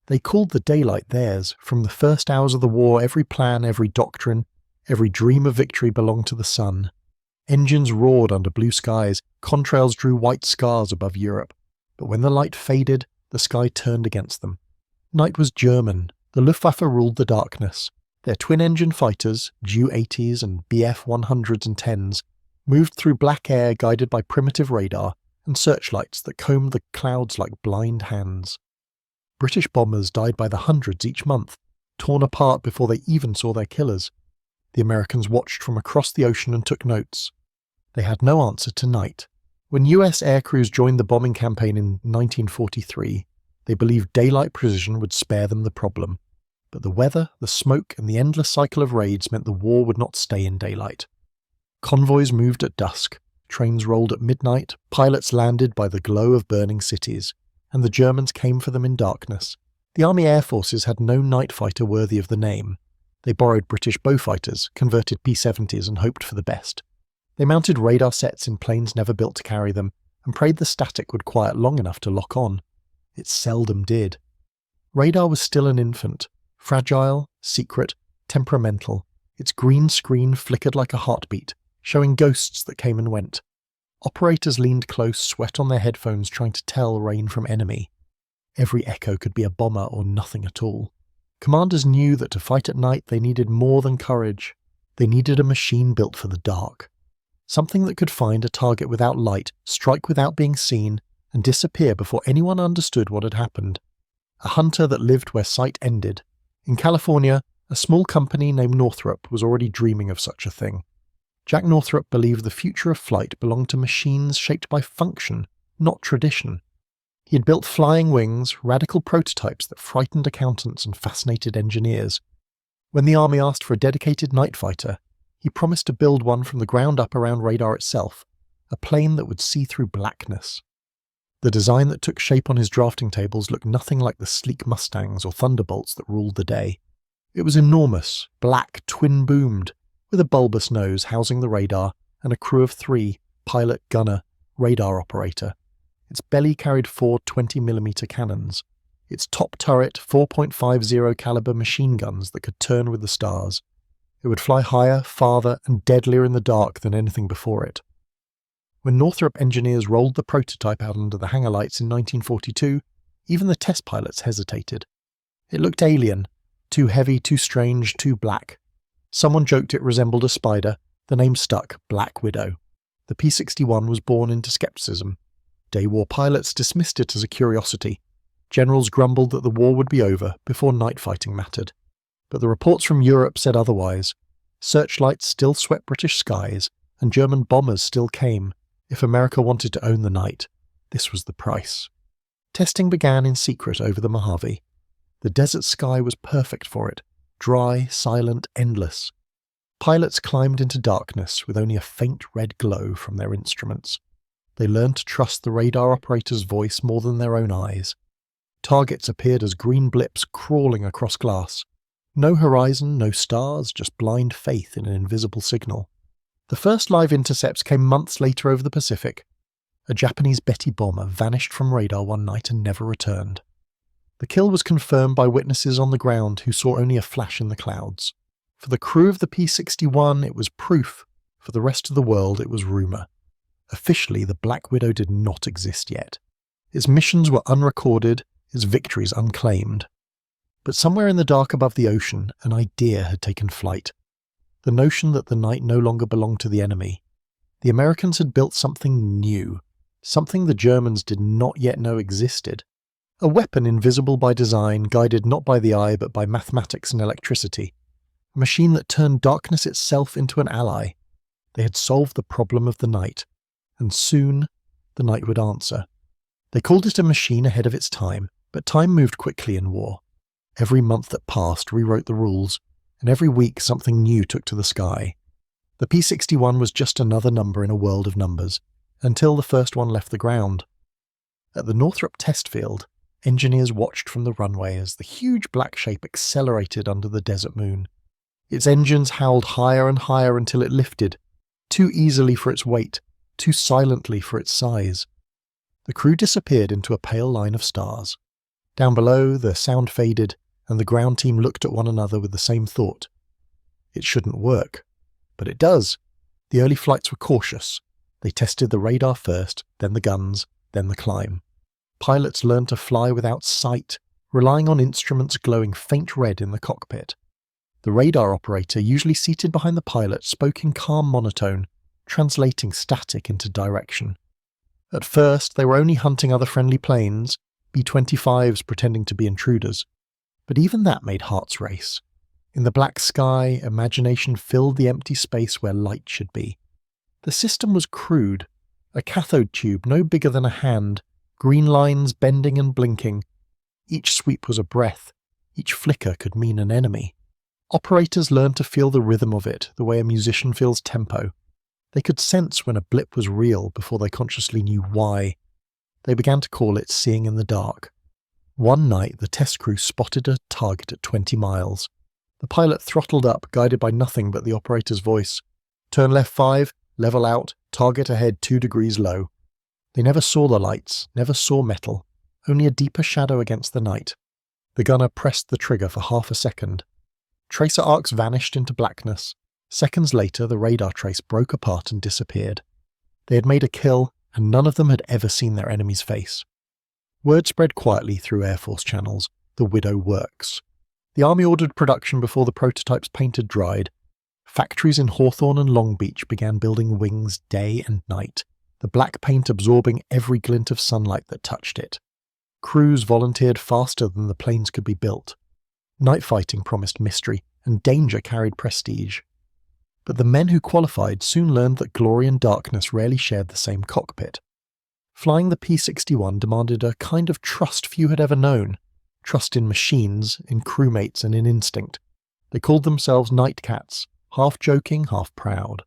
They called the daylight theirs. From the first hours of the war, every plan, every doctrine, every dream of victory belonged to the sun. Engines roared under blue skies, contrails drew white scars above Europe. But when the light faded, the sky turned against them. Night was German. The Luftwaffe ruled the darkness. Their twin-engine fighters, Ju-80s and Bf-100s and 10s, moved through black air guided by primitive radar and searchlights that combed the clouds like blind hands. British bombers died by the hundreds each month, torn apart before they even saw their killers. The Americans watched from across the ocean and took notes. They had no answer to night. When US air crews joined the bombing campaign in 1943, they believed daylight precision would spare them the problem. But the weather, the smoke, and the endless cycle of raids meant the war would not stay in daylight. Convoys moved at dusk, trains rolled at midnight, pilots landed by the glow of burning cities, and the Germans came for them in darkness. The Army Air Forces had no night fighter worthy of the name. They borrowed British Beaufighters, converted P-70s, and hoped for the best. They mounted radar sets in planes never built to carry them, and prayed the static would quiet long enough to lock on. It seldom did. Radar was still an infant, fragile, secret, temperamental. Its green screen flickered like a heartbeat, showing ghosts that came and went. Operators leaned close, sweat on their headphones, trying to tell rain from enemy. Every echo could be a bomber or nothing at all. Commanders knew that to fight at night they needed more than courage. They needed a machine built for the dark. Something that could find a target without light, strike without being seen, and disappear before anyone understood what had happened. A hunter that lived where sight ended. In California, a small company named Northrop was already dreaming of such a thing. Jack Northrop believed the future of flight belonged to machines shaped by function, not tradition. He had built flying wings, radical prototypes that frightened accountants and fascinated engineers. When the Army asked for a dedicated night fighter, he promised to build one from the ground up around radar itself, a plane that would see through blackness. The design that took shape on his drafting tables looked nothing like the sleek Mustangs or Thunderbolts that ruled the day. It was enormous, black, twin-boomed, with a bulbous nose housing the radar and a crew of 3, pilot, gunner, radar operator. Its belly carried 4 20mm cannons. Its top turret 4.50 caliber machine guns that could turn with the stars. It would fly higher, farther, and deadlier in the dark than anything before it. When Northrop engineers rolled the prototype out under the hangar lights in 1942, even the test pilots hesitated. It looked alien, too heavy, too strange, too black. Someone joked it resembled a spider. The name stuck, Black Widow. The P-61 was born into skepticism. Day war pilots dismissed it as a curiosity. Generals grumbled that the war would be over before night fighting mattered. But the reports from Europe said otherwise. Searchlights still swept British skies, and German bombers still came. If America wanted to own the night, this was the price. Testing began in secret over the Mojave. The desert sky was perfect for it, dry, silent, endless. Pilots climbed into darkness with only a faint red glow from their instruments. They learned to trust the radar operator's voice more than their own eyes. Targets appeared as green blips crawling across glass. No horizon, no stars, just blind faith in an invisible signal. The first live intercepts came months later over the Pacific. A Japanese Betty bomber vanished from radar one night and never returned. The kill was confirmed by witnesses on the ground who saw only a flash in the clouds. For the crew of the P-61, it was proof. For the rest of the world, it was rumour. Officially, the Black Widow did not exist yet. Its missions were unrecorded, its victories unclaimed. But somewhere in the dark above the ocean, an idea had taken flight. The notion that the night no longer belonged to the enemy. The Americans had built something new, something the Germans did not yet know existed. A weapon invisible by design, guided not by the eye but by mathematics and electricity. A machine that turned darkness itself into an ally. They had solved the problem of the night, and soon the night would answer. They called it a machine ahead of its time, but time moved quickly in war. Every month that passed rewrote the rules, and every week something new took to the sky. The P-61 was just another number in a world of numbers, until the first one left the ground. At the Northrop test field, engineers watched from the runway as the huge black shape accelerated under the desert moon. Its engines howled higher and higher until it lifted, too easily for its weight, too silently for its size. The crew disappeared into a pale line of stars. Down below, the sound faded, and the ground team looked at one another with the same thought. It shouldn't work. But it does. The early flights were cautious. They tested the radar first, then the guns, then the climb. Pilots learned to fly without sight, relying on instruments glowing faint red in the cockpit. The radar operator, usually seated behind the pilot, spoke in calm monotone, translating static into direction. At first, they were only hunting other friendly planes, B-25s pretending to be intruders. But even that made hearts race. In the black sky, imagination filled the empty space where light should be. The system was crude. A cathode tube no bigger than a hand, green lines bending and blinking. Each sweep was a breath. Each flicker could mean an enemy. Operators learned to feel the rhythm of it, the way a musician feels tempo. They could sense when a blip was real before they consciously knew why. They began to call it seeing in the dark. One night, the test crew spotted a target at 20 miles. The pilot throttled up, guided by nothing but the operator's voice. Turn left 5, level out, target ahead 2 degrees low. They never saw the lights, never saw metal, only a deeper shadow against the night. The gunner pressed the trigger for half a second. Tracer arcs vanished into blackness. Seconds later, the radar trace broke apart and disappeared. They had made a kill, and none of them had ever seen their enemy's face. Word spread quietly through Air Force channels. The Widow works. The Army ordered production before the prototype's paint had dried. Factories in Hawthorne and Long Beach began building wings day and night, the black paint absorbing every glint of sunlight that touched it. Crews volunteered faster than the planes could be built. Night fighting promised mystery, and danger carried prestige. But the men who qualified soon learned that glory and darkness rarely shared the same cockpit. Flying the P-61 demanded a kind of trust few had ever known. Trust in machines, in crewmates, and in instinct. They called themselves Nightcats, half joking, half proud.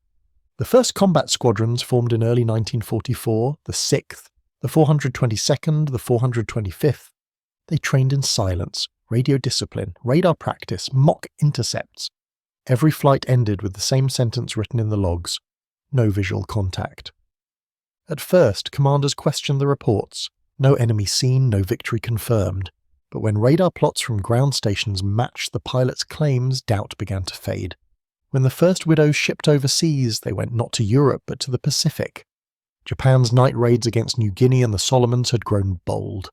The first combat squadrons formed in early 1944, the 6th, the 422nd, the 425th. They trained in silence, radio discipline, radar practice, mock intercepts. Every flight ended with the same sentence written in the logs: no visual contact. At first, commanders questioned the reports. No enemy seen, no victory confirmed. But when radar plots from ground stations matched the pilots' claims, doubt began to fade. When the first Widows shipped overseas, they went not to Europe but to the Pacific. Japan's night raids against New Guinea and the Solomons had grown bold.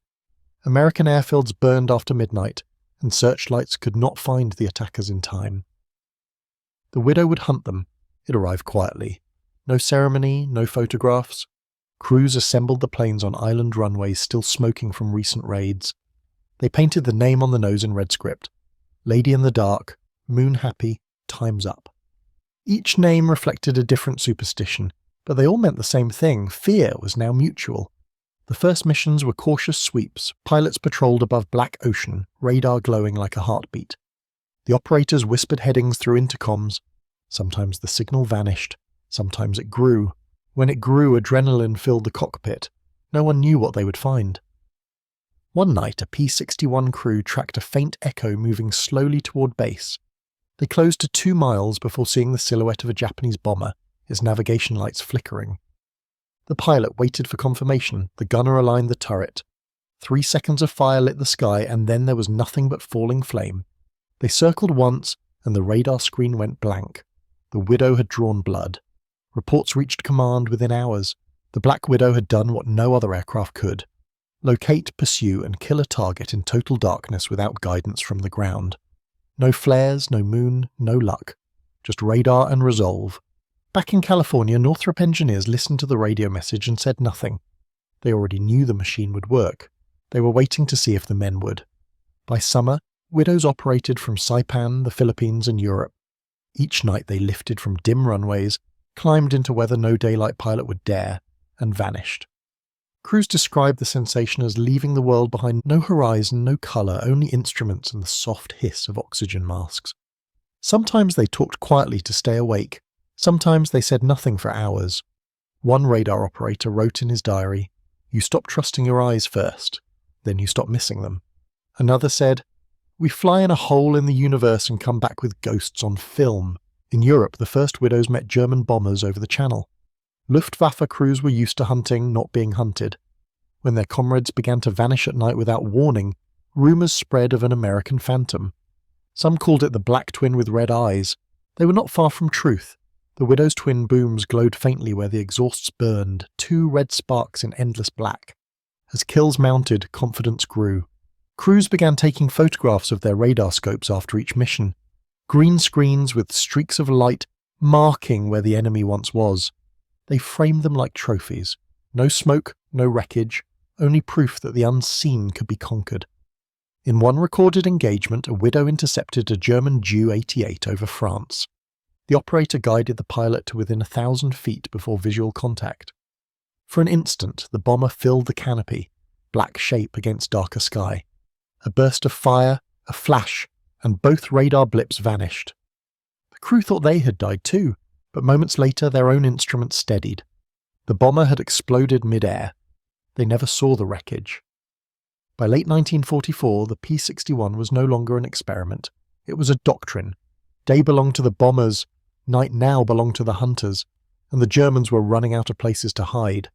American airfields burned after midnight, and searchlights could not find the attackers in time. The Widow would hunt them. It arrived quietly. No ceremony, no photographs. Crews assembled the planes on island runways still smoking from recent raids. They painted the name on the nose in red script. Lady in the Dark, Moon Happy, Time's Up. Each name reflected a different superstition, but they all meant the same thing. Fear was now mutual. The first missions were cautious sweeps. Pilots patrolled above black ocean, radar glowing like a heartbeat. The operators whispered headings through intercoms. Sometimes the signal vanished. Sometimes it grew. When it grew, adrenaline filled the cockpit. No one knew what they would find. One night, a P-61 crew tracked a faint echo moving slowly toward base. They closed to 2 miles before seeing the silhouette of a Japanese bomber, its navigation lights flickering. The pilot waited for confirmation. The gunner aligned the turret. 3 seconds of fire lit the sky, and then there was nothing but falling flame. They circled once, and the radar screen went blank. The Widow had drawn blood. Reports reached command within hours. The Black Widow had done what no other aircraft could: locate, pursue, and kill a target in total darkness without guidance from the ground. No flares, no moon, no luck. Just radar and resolve. Back in California, Northrop engineers listened to the radio message and said nothing. They already knew the machine would work. They were waiting to see if the men would. By summer, Widows operated from Saipan, the Philippines, and Europe. Each night they lifted from dim runways, climbed into weather no daylight pilot would dare, and vanished. Crews described the sensation as leaving the world behind. No horizon, no colour, only instruments and the soft hiss of oxygen masks. Sometimes they talked quietly to stay awake. Sometimes they said nothing for hours. One radar operator wrote in his diary, "You stop trusting your eyes first, then you stop missing them." Another said, "We fly in a hole in the universe and come back with ghosts on film." In Europe, the first Widows met German bombers over the Channel. Luftwaffe crews were used to hunting, not being hunted. When their comrades began to vanish at night without warning, rumours spread of an American Phantom. Some called it the Black Twin with red eyes. They were not far from truth. The Widow's twin booms glowed faintly where the exhausts burned, 2 red sparks in endless black. As kills mounted, confidence grew. Crews began taking photographs of their radar scopes after each mission. Green screens with streaks of light marking where the enemy once was. They framed them like trophies. No smoke, no wreckage, only proof that the unseen could be conquered. In one recorded engagement, a Widow intercepted a German Ju-88 over France. The operator guided the pilot to within 1,000 feet before visual contact. For an instant, the bomber filled the canopy, black shape against darker sky. A burst of fire, a flash, and both radar blips vanished. The crew thought they had died too, but moments later their own instruments steadied. The bomber had exploded mid-air. They never saw the wreckage. By late 1944, the P-61 was no longer an experiment. It was a doctrine. Day belonged to the bombers, night now belonged to the hunters, and the Germans were running out of places to hide.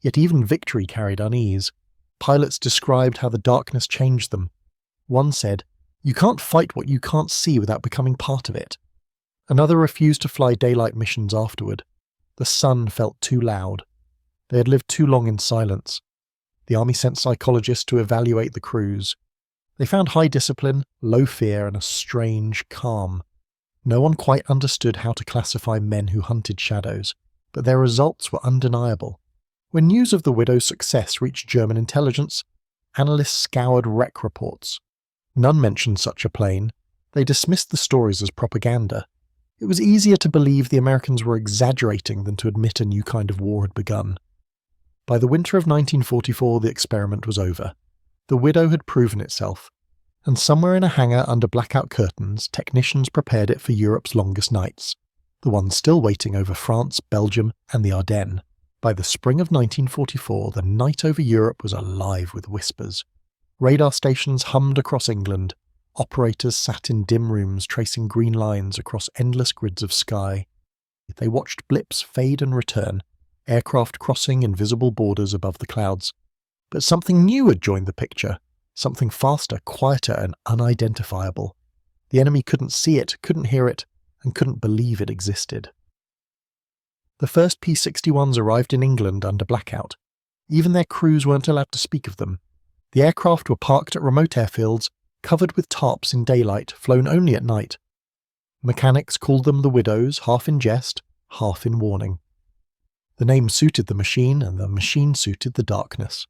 Yet even victory carried unease. Pilots described how the darkness changed them. One said, "You can't fight what you can't see without becoming part of it." Another refused to fly daylight missions afterward. The sun felt too loud. They had lived too long in silence. The Army sent psychologists to evaluate the crews. They found high discipline, low fear, and a strange calm. No one quite understood how to classify men who hunted shadows, but their results were undeniable. When news of the Widow's success reached German intelligence, analysts scoured wreck reports. None mentioned such a plane. They dismissed the stories as propaganda. It was easier to believe the Americans were exaggerating than to admit a new kind of war had begun. By the winter of 1944, the experiment was over. The Widow had proven itself, and somewhere in a hangar under blackout curtains, technicians prepared it for Europe's longest nights, the ones still waiting over France, Belgium, and the Ardennes. By the spring of 1944, the night over Europe was alive with whispers. Radar stations hummed across England. Operators sat in dim rooms tracing green lines across endless grids of sky. They watched blips fade and return, aircraft crossing invisible borders above the clouds. But something new had joined the picture, something faster, quieter, and unidentifiable. The enemy couldn't see it, couldn't hear it, and couldn't believe it existed. The first P-61s arrived in England under blackout. Even their crews weren't allowed to speak of them. The aircraft were parked at remote airfields, covered with tarps in daylight, flown only at night. Mechanics called them the Widows, half in jest, half in warning. The name suited the machine, and the machine suited the darkness.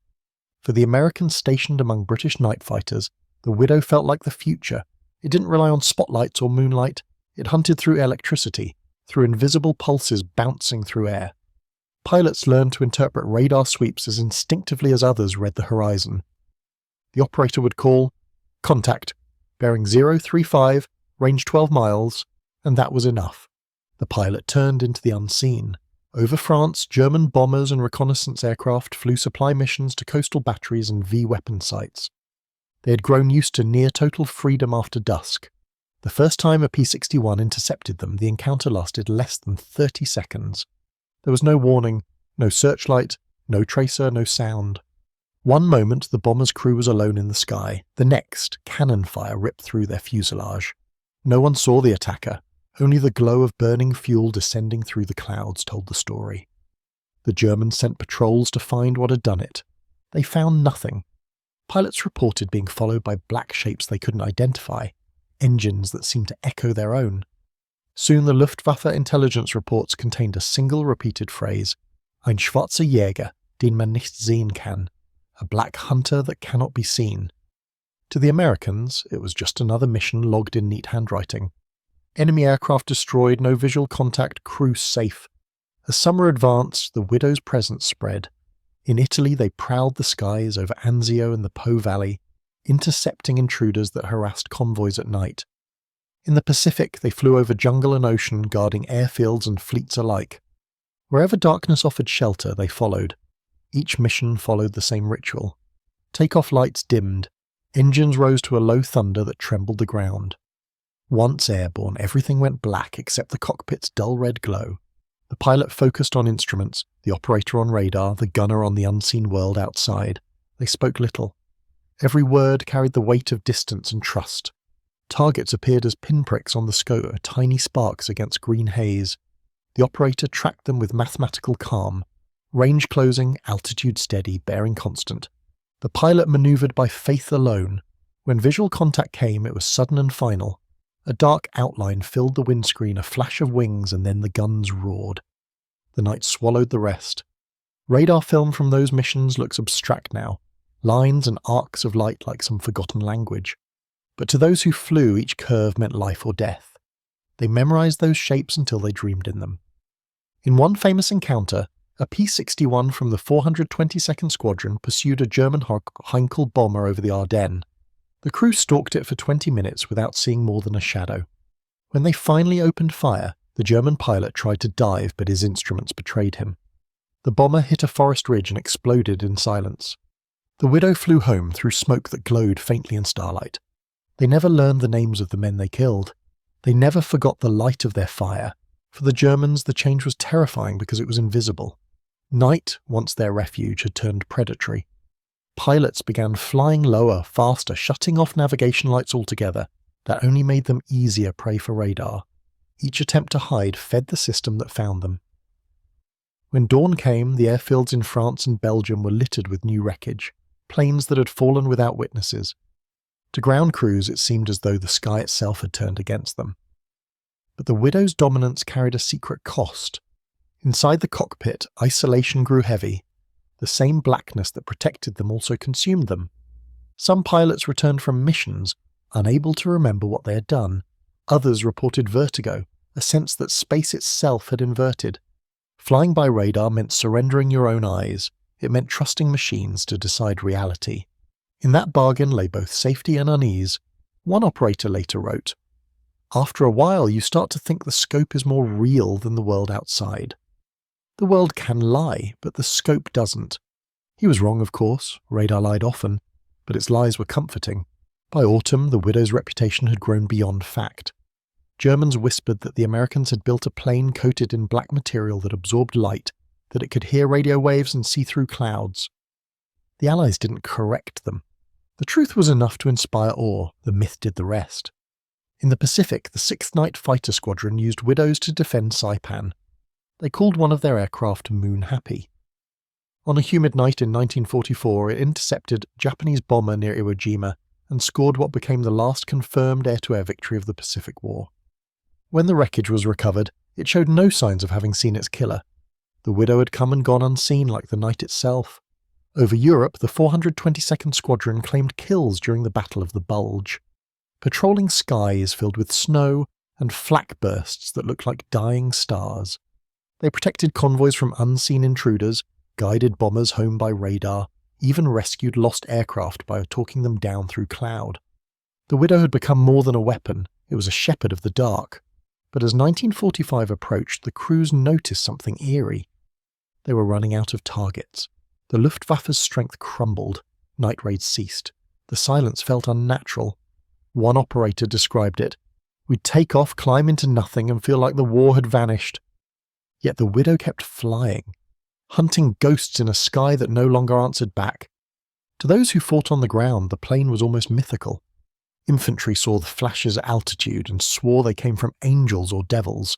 For the Americans stationed among British night fighters, the Widow felt like the future. It didn't rely on spotlights or moonlight. It hunted through electricity, through invisible pulses bouncing through air. Pilots learned to interpret radar sweeps as instinctively as others read the horizon. The operator would call, "Contact, bearing 035, range 12 miles, and that was enough. The pilot turned into the unseen. Over France, German bombers and reconnaissance aircraft flew supply missions to coastal batteries and V-weapon sites. They had grown used to near-total freedom after dusk. The first time a P-61 intercepted them, the encounter lasted less than 30 seconds. There was no warning, no searchlight, no tracer, no sound. One moment, the bomber's crew was alone in the sky. The next, cannon fire ripped through their fuselage. No one saw the attacker. Only the glow of burning fuel descending through the clouds told the story. The Germans sent patrols to find what had done it. They found nothing. Pilots reported being followed by black shapes they couldn't identify, engines that seemed to echo their own. Soon the Luftwaffe intelligence reports contained a single repeated phrase, "Ein schwarzer Jäger, den man nicht sehen kann," a black hunter that cannot be seen. To the Americans, it was just another mission logged in neat handwriting. Enemy aircraft destroyed, no visual contact, crew safe. As summer advanced, the Widow's presence spread. In Italy, they prowled the skies over Anzio and the Po Valley, intercepting intruders that harassed convoys at night. In the Pacific, they flew over jungle and ocean, guarding airfields and fleets alike. Wherever darkness offered shelter, they followed. Each mission followed the same ritual. Takeoff lights dimmed. Engines rose to a low thunder that trembled the ground. Once airborne, everything went black except the cockpit's dull red glow. The pilot focused on instruments, the operator on radar, the gunner on the unseen world outside. They spoke little. Every word carried the weight of distance and trust. Targets appeared as pinpricks on the scope, tiny sparks against green haze. The operator tracked them with mathematical calm. Range closing, altitude steady, bearing constant. The pilot manoeuvred by faith alone. When visual contact came, it was sudden and final. A dark outline filled the windscreen, a flash of wings, and then the guns roared. The night swallowed the rest. Radar film from those missions looks abstract now, lines and arcs of light like some forgotten language. But to those who flew, each curve meant life or death. They memorized those shapes until they dreamed in them. In one famous encounter, a P-61 from the 422nd Squadron pursued a German Heinkel bomber over the Ardennes. The crew stalked it for 20 minutes without seeing more than a shadow. When they finally opened fire, the German pilot tried to dive, but his instruments betrayed him. The bomber hit a forest ridge and exploded in silence. The Widow flew home through smoke that glowed faintly in starlight. They never learned the names of the men they killed. They never forgot the light of their fire. For the Germans, the change was terrifying because it was invisible. Night, once their refuge, had turned predatory. Pilots began flying lower, faster, shutting off navigation lights altogether. That only made them easier prey for radar. Each attempt to hide fed the system that found them. When dawn came, the airfields in France and Belgium were littered with new wreckage, planes that had fallen without witnesses. To ground crews, it seemed as though the sky itself had turned against them. But the Widow's dominance carried a secret cost. Inside the cockpit, isolation grew heavy. The same blackness that protected them also consumed them. Some pilots returned from missions, unable to remember what they had done. Others reported vertigo, a sense that space itself had inverted. Flying by radar meant surrendering your own eyes. It meant trusting machines to decide reality. In that bargain lay both safety and unease. One operator later wrote, "After a while you start to think the scope is more real than the world outside. The world can lie, but the scope doesn't." He was wrong, of course. Radar lied often, but its lies were comforting. By autumn, the Widow's reputation had grown beyond fact. Germans whispered that the Americans had built a plane coated in black material that absorbed light, that it could hear radio waves and see through clouds. The Allies didn't correct them. The truth was enough to inspire awe. The myth did the rest. In the Pacific, the 6th Night Fighter Squadron used Widows to defend Saipan. They called one of their aircraft Moon Happy. On a humid night in 1944, it intercepted a Japanese bomber near Iwo Jima and scored what became the last confirmed air-to-air victory of the Pacific War. When the wreckage was recovered, it showed no signs of having seen its killer. The Widow had come and gone unseen like the night itself. Over Europe, the 422nd Squadron claimed kills during the Battle of the Bulge. Patrolling skies filled with snow and flak bursts that looked like dying stars. They protected convoys from unseen intruders, guided bombers home by radar, even rescued lost aircraft by talking them down through cloud. The Widow had become more than a weapon, it was a shepherd of the dark. But as 1945 approached, the crews noticed something eerie. They were running out of targets. The Luftwaffe's strength crumbled. Night raids ceased. The silence felt unnatural. One operator described it. "We'd take off, climb into nothing, and feel like the war had vanished." Yet the Widow kept flying, hunting ghosts in a sky that no longer answered back. To those who fought on the ground, the plane was almost mythical. Infantry saw the flashes at altitude and swore they came from angels or devils.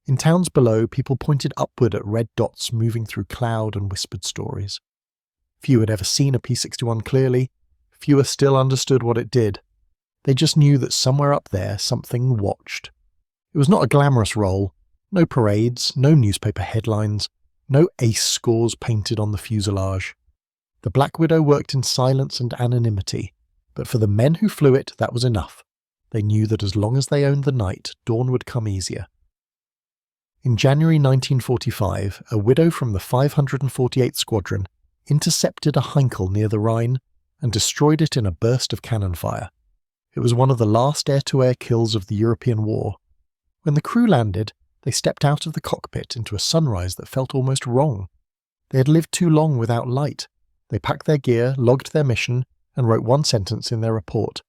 In towns below, people pointed upward at red dots moving through cloud and whispered stories. Few had ever seen a P-61 clearly. Fewer still understood what it did. They just knew that somewhere up there something watched. It was not a glamorous role. No parades, no newspaper headlines, no ace scores painted on the fuselage. The Black Widow worked in silence and anonymity, but for the men who flew it, that was enough. They knew that as long as they owned the night, dawn would come easier. In January 1945, a Widow from the 548th Squadron intercepted a Heinkel near the Rhine and destroyed it in a burst of cannon fire. It was one of the last air-to-air kills of the European War. When the crew landed, they stepped out of the cockpit into a sunrise that felt almost wrong. They had lived too long without light. They packed their gear, logged their mission, and wrote one sentence in their report: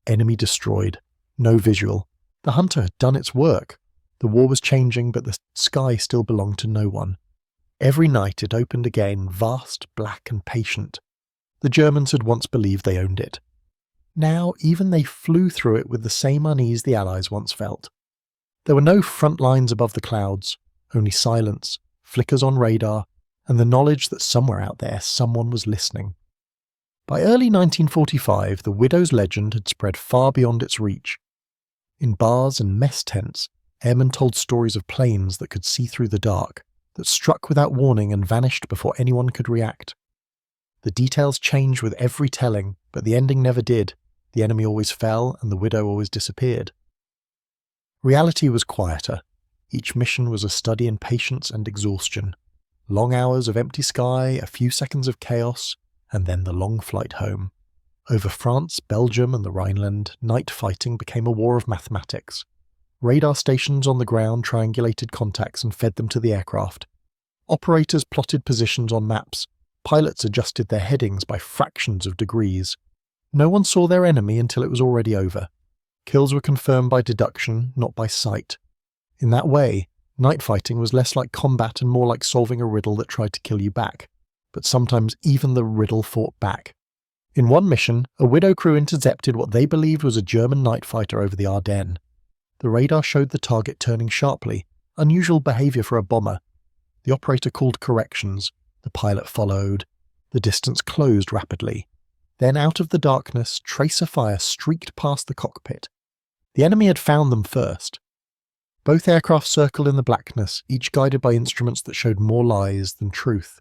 "Enemy destroyed. No visual." The hunter had done its work. The war was changing, but the sky still belonged to no one. Every night it opened again, vast, black, and patient. The Germans had once believed they owned it. Now even they flew through it with the same unease the Allies once felt. There were no front lines above the clouds, only silence, flickers on radar, and the knowledge that somewhere out there someone was listening. By early 1945, the Widow's legend had spread far beyond its reach. In bars and mess tents, airmen told stories of planes that could see through the dark, that struck without warning and vanished before anyone could react. The details changed with every telling, but the ending never did. The enemy always fell, and the Widow always disappeared. Reality was quieter. Each mission was a study in patience and exhaustion. Long hours of empty sky, a few seconds of chaos, and then the long flight home. Over France, Belgium, and the Rhineland, night fighting became a war of mathematics. Radar stations on the ground triangulated contacts and fed them to the aircraft. Operators plotted positions on maps. Pilots adjusted their headings by fractions of degrees. No one saw their enemy until it was already over. Kills were confirmed by deduction, not by sight. In that way, night fighting was less like combat and more like solving a riddle that tried to kill you back. But sometimes even the riddle fought back. In one mission, a Widow crew intercepted what they believed was a German night fighter over the Ardennes. The radar showed the target turning sharply, unusual behavior for a bomber. The operator called corrections. The pilot followed. The distance closed rapidly. Then out of the darkness, tracer fire streaked past the cockpit. The enemy had found them first. Both aircraft circled in the blackness, each guided by instruments that showed more lies than truth.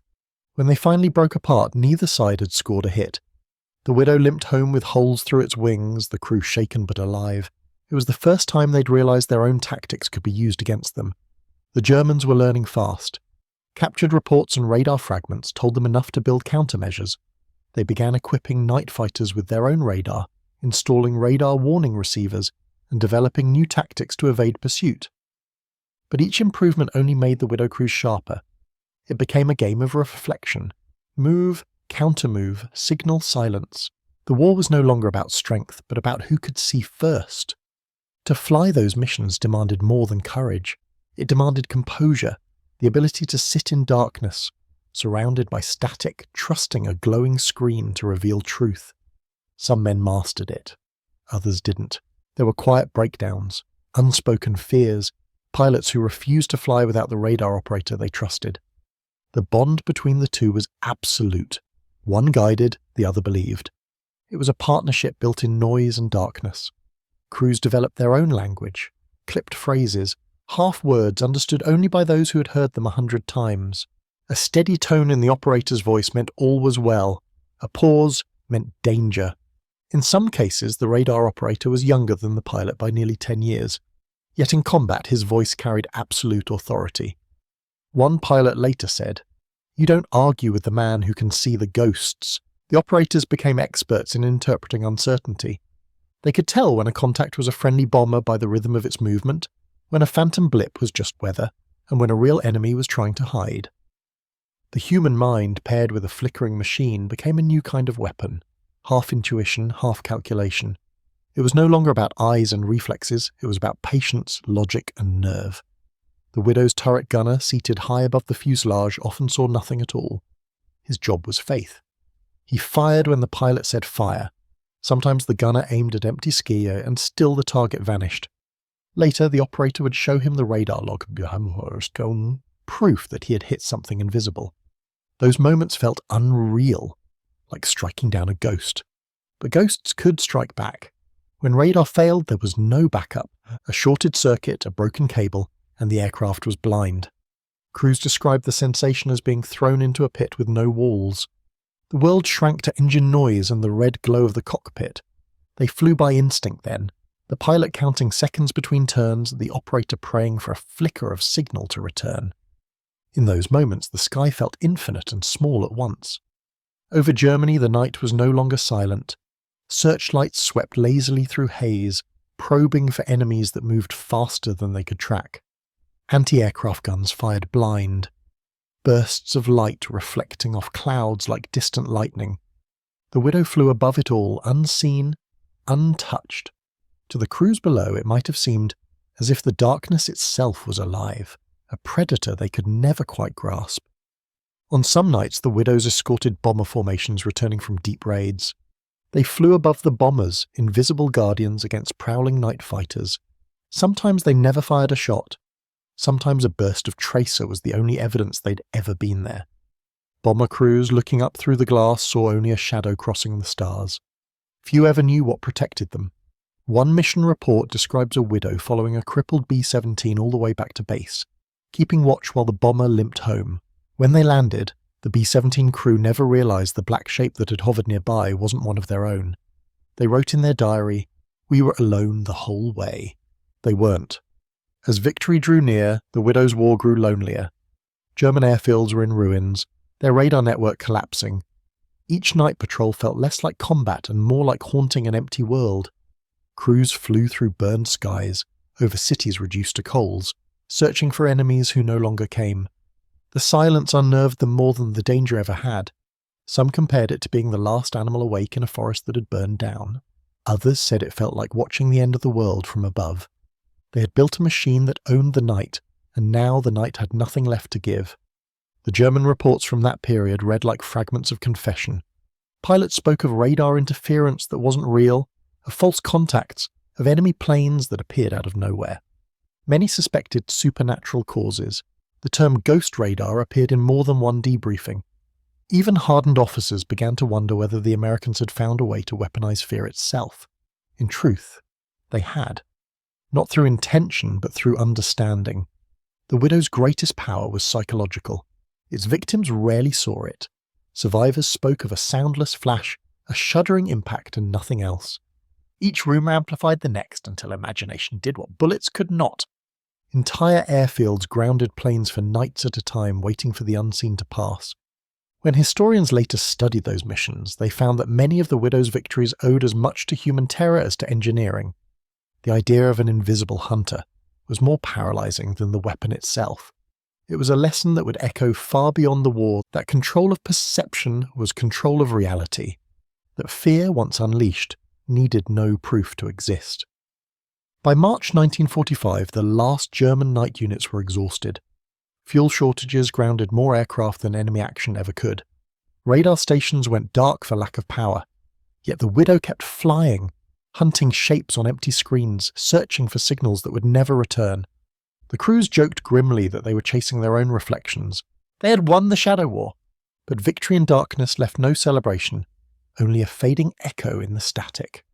When they finally broke apart, neither side had scored a hit. The Widow limped home with holes through its wings, the crew shaken but alive. It was the first time they'd realised their own tactics could be used against them. The Germans were learning fast. Captured reports and radar fragments told them enough to build countermeasures. They began equipping night fighters with their own radar, installing radar warning receivers, and developing new tactics to evade pursuit. But each improvement only made the Widow crews sharper. It became a game of reflection. Move, counter-move, signal, silence. The war was no longer about strength, but about who could see first. To fly those missions demanded more than courage. It demanded composure, the ability to sit in darkness, surrounded by static, trusting a glowing screen to reveal truth. Some men mastered it. Others didn't. There were quiet breakdowns, unspoken fears, pilots who refused to fly without the radar operator they trusted. The bond between the two was absolute. One guided, the other believed. It was a partnership built in noise and darkness. Crews developed their own language, clipped phrases, half words understood only by those who had heard them 100 times. A steady tone in the operator's voice meant all was well. A pause meant danger. In some cases, the radar operator was younger than the pilot by nearly 10 years. Yet in combat, his voice carried absolute authority. One pilot later said, "You don't argue with the man who can see the ghosts." The operators became experts in interpreting uncertainty. They could tell when a contact was a friendly bomber by the rhythm of its movement, when a phantom blip was just weather, and when a real enemy was trying to hide. The human mind paired with a flickering machine became a new kind of weapon, half intuition, half calculation. It was no longer about eyes and reflexes, it was about patience, logic, and nerve. The Widow's turret gunner, seated high above the fuselage, often saw nothing at all. His job was faith. He fired when the pilot said fire. Sometimes the gunner aimed at empty skier, and still the target vanished. Later, the operator would show him the radar log, proof that he had hit something invisible. Those moments felt unreal, like striking down a ghost. But ghosts could strike back. When radar failed, there was no backup. A shorted circuit, a broken cable, and the aircraft was blind. Crews described the sensation as being thrown into a pit with no walls. The world shrank to engine noise and the red glow of the cockpit. They flew by instinct then, the pilot counting seconds between turns, the operator praying for a flicker of signal to return. In those moments, the sky felt infinite and small at once. Over Germany, the night was no longer silent. Searchlights swept lazily through haze, probing for enemies that moved faster than they could track. Anti-aircraft guns fired blind, bursts of light reflecting off clouds like distant lightning. The Widow flew above it all, unseen, untouched. To the crews below, it might have seemed as if the darkness itself was alive, a predator they could never quite grasp. On some nights, the Widows escorted bomber formations returning from deep raids. They flew above the bombers, invisible guardians against prowling night fighters. Sometimes they never fired a shot. Sometimes a burst of tracer was the only evidence they'd ever been there. Bomber crews looking up through the glass saw only a shadow crossing the stars. Few ever knew what protected them. One mission report describes a Widow following a crippled B-17 all the way back to base, keeping watch while the bomber limped home. When they landed, the B-17 crew never realized the black shape that had hovered nearby wasn't one of their own. They wrote in their diary, "We were alone the whole way." They weren't. As victory drew near, the Widow's war grew lonelier. German airfields were in ruins, their radar network collapsing. Each night patrol felt less like combat and more like haunting an empty world. Crews flew through burned skies, over cities reduced to coals, searching for enemies who no longer came. The silence unnerved them more than the danger ever had. Some compared it to being the last animal awake in a forest that had burned down. Others said it felt like watching the end of the world from above. They had built a machine that owned the night, and now the night had nothing left to give. The German reports from that period read like fragments of confession. Pilots spoke of radar interference that wasn't real, of false contacts, of enemy planes that appeared out of nowhere. Many suspected supernatural causes. The term ghost radar appeared in more than one debriefing. Even hardened officers began to wonder whether the Americans had found a way to weaponize fear itself. In truth, they had. Not through intention, but through understanding. The Widow's greatest power was psychological. Its victims rarely saw it. Survivors spoke of a soundless flash, a shuddering impact, and nothing else. Each rumor amplified the next until imagination did what bullets could not. Entire airfields grounded planes for nights at a time, waiting for the unseen to pass. When historians later studied those missions, they found that many of the Widow's victories owed as much to human terror as to engineering. The idea of an invisible hunter was more paralyzing than the weapon itself. It was a lesson that would echo far beyond the war, that control of perception was control of reality, that fear, once unleashed, needed no proof to exist. By March 1945, the last German night units were exhausted. Fuel shortages grounded more aircraft than enemy action ever could. Radar stations went dark for lack of power. Yet the Widow kept flying, hunting shapes on empty screens, searching for signals that would never return. The crews joked grimly that they were chasing their own reflections. They had won the Shadow War, but victory in darkness left no celebration, only a fading echo in the static.